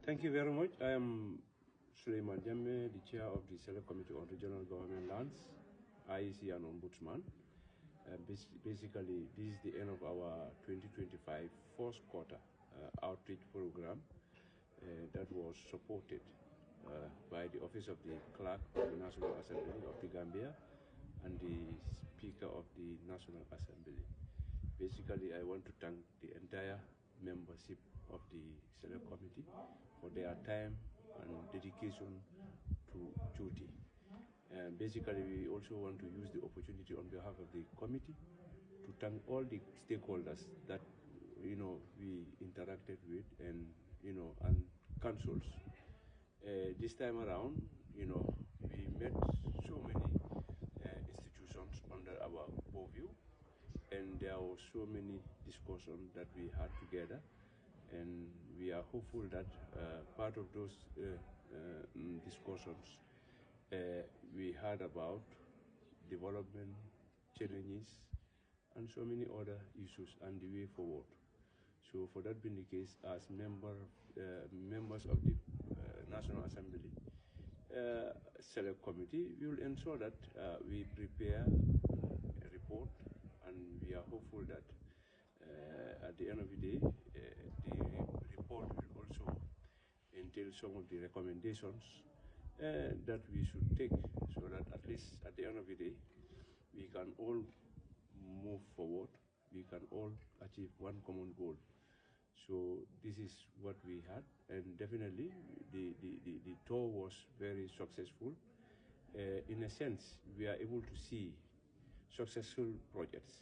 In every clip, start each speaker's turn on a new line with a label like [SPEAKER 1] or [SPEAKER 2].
[SPEAKER 1] Thank you very much. I am Suleiman Jammeh, the chair of the Select Committee on Regional Government Lands, IEC and Ombudsman. Basically, this is the end of our 2025 first quarter outreach program that was supported by the Office of the Clerk of the National Assembly of the Gambia and the Speaker of the National Assembly. Basically, I want to thank the entire membership of the Select Committee for their time and dedication to duty. Basically, we also want to use the opportunity on behalf of the committee to thank all the stakeholders that we interacted with and and councils. This time around, we met so many institutions under our purview, and there were so many discussions that we had together, and we are hopeful that part of those discussions we heard about development challenges and so many other issues and the way forward. So for that being the case, as members of the National Assembly Select Committee, we will ensure that we prepare a report, and we are hopeful that at the end of the day, the report will also entail some of the recommendations that we should take, so that at least at the end of the day, we can all move forward, we can all achieve one common goal. So this is what we had, and definitely the tour was very successful. In a sense, we are able to see successful projects.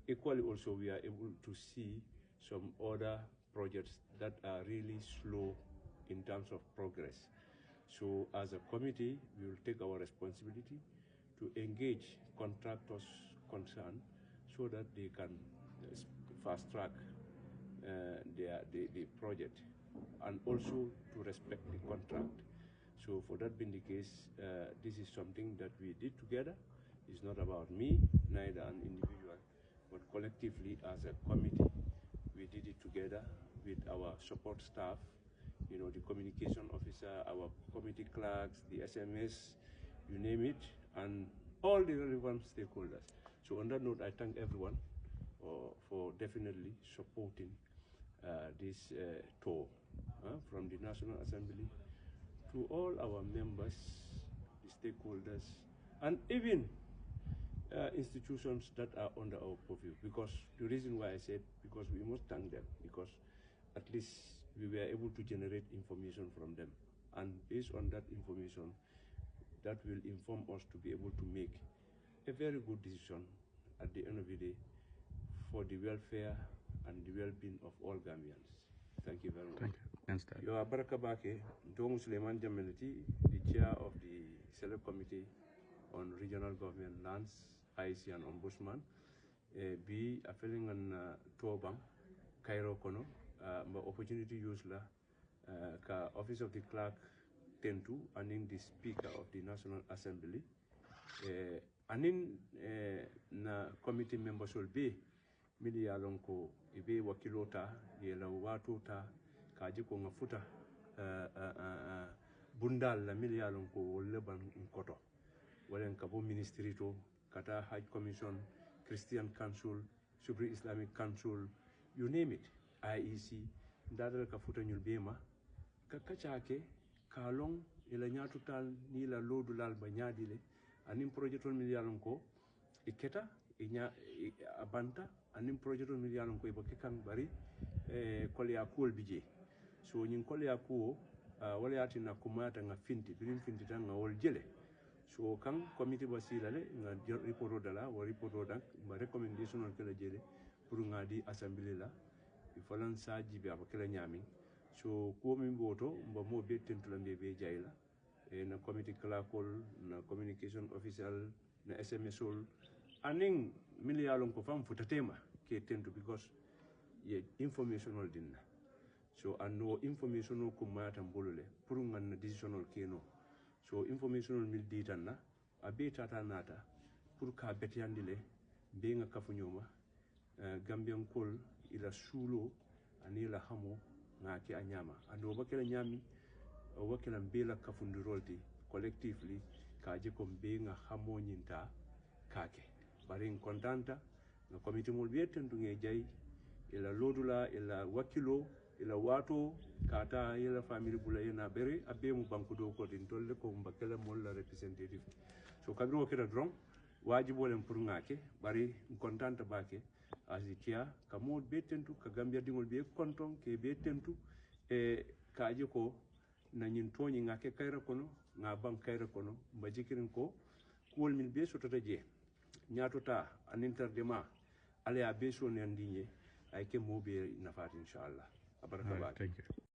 [SPEAKER 1] Equally also, we are able to see some other projects that are really slow in terms of progress. So as a committee, we will take our responsibility to engage contractors concerned so that they can fast track the project, and also to respect the contract. So for that being the case, this is something that we did together. It's not about me, neither an individual, but collectively as a committee, we did it together with our support staff, the communication officer, our committee clerks, the SMS, you name it, and all the relevant stakeholders. So on that note, I thank everyone for definitely supporting this tour from the National Assembly to all our members, the stakeholders, and even institutions that are under our purview. Because the reason why I said, because we must thank them, because at least we were able to generate information from them, and based on that information, that will inform us to be able to make a very good decision at the end of the day for the welfare and the well-being of all Gambians. Thank you very much.
[SPEAKER 2] Thank you.
[SPEAKER 1] You are Baraka Bake, Dong Suleiman Jameliti, the chair of the Select Committee on Regional Government Lands, IEC and Ombudsman. Be a feeling on Tobam, Cairo Kono, my opportunity use la ka Office of the Clerk 10-2, and in the Speaker of the National Assembly. And in na committee members will be mili ya lonko ibe wakilota yela watuta kaji ko ngafuta bundal la mili ya lonko leban nkoto walen kabo ministry to kata Hajj Commission, Christian Council, Supreme Islamic Council, you name it, IEC ndadal ka futa nyul bema ka kachake kalong ila nyatutal ni la lodulal ba nyadile anim projetol miliyalon ko iketa inya abanta anim projetol miliyalon ko iboke kan bari kolya kuol bije so nyin kolya ko wala yatina kumata nga finti birim finti tan nga wol jele so kan committee basila le nga reporto dala wa reporto dak ma recommendation on kala jele pour nga di assembly la il falan sa jibe abakela nyami so ko min boto mba mo be tentula be jayla na committee clerkol na communication official na SMSol aning miliyalon ko fam futatema ke tento because ye informational dinna so anno informational ko mata bolole pour ngan decisional keno so informational mil ditanna abe tata nata pour ka betyandile be nga kafu nyoma gambian kol ila sulo anila hamo ngaki anyama ando bakela nyami o wakela mbela kafundirolti collectively kaje ko mbe nga hamo nyinta kake bari kontanta nga committee mol bieten dunge jay ila lodula ila wakilo ila wato kata ila family bula ina bere abe mu banku do ko din tolle ko mbakela mol la representative so kabiro keda dron wajibo len pour ngake bari kontanta bake asikia kamo betentu ka gambia dingol be konton ke betentu e kaje ko na nyin toñi ngake kayra kono nga ban kayra kono mbajikirin ko kuwol min be sotota je ñatota aninterdema ala ya be so ne ndinye ay ke mobe nafat inshallah abaraka ba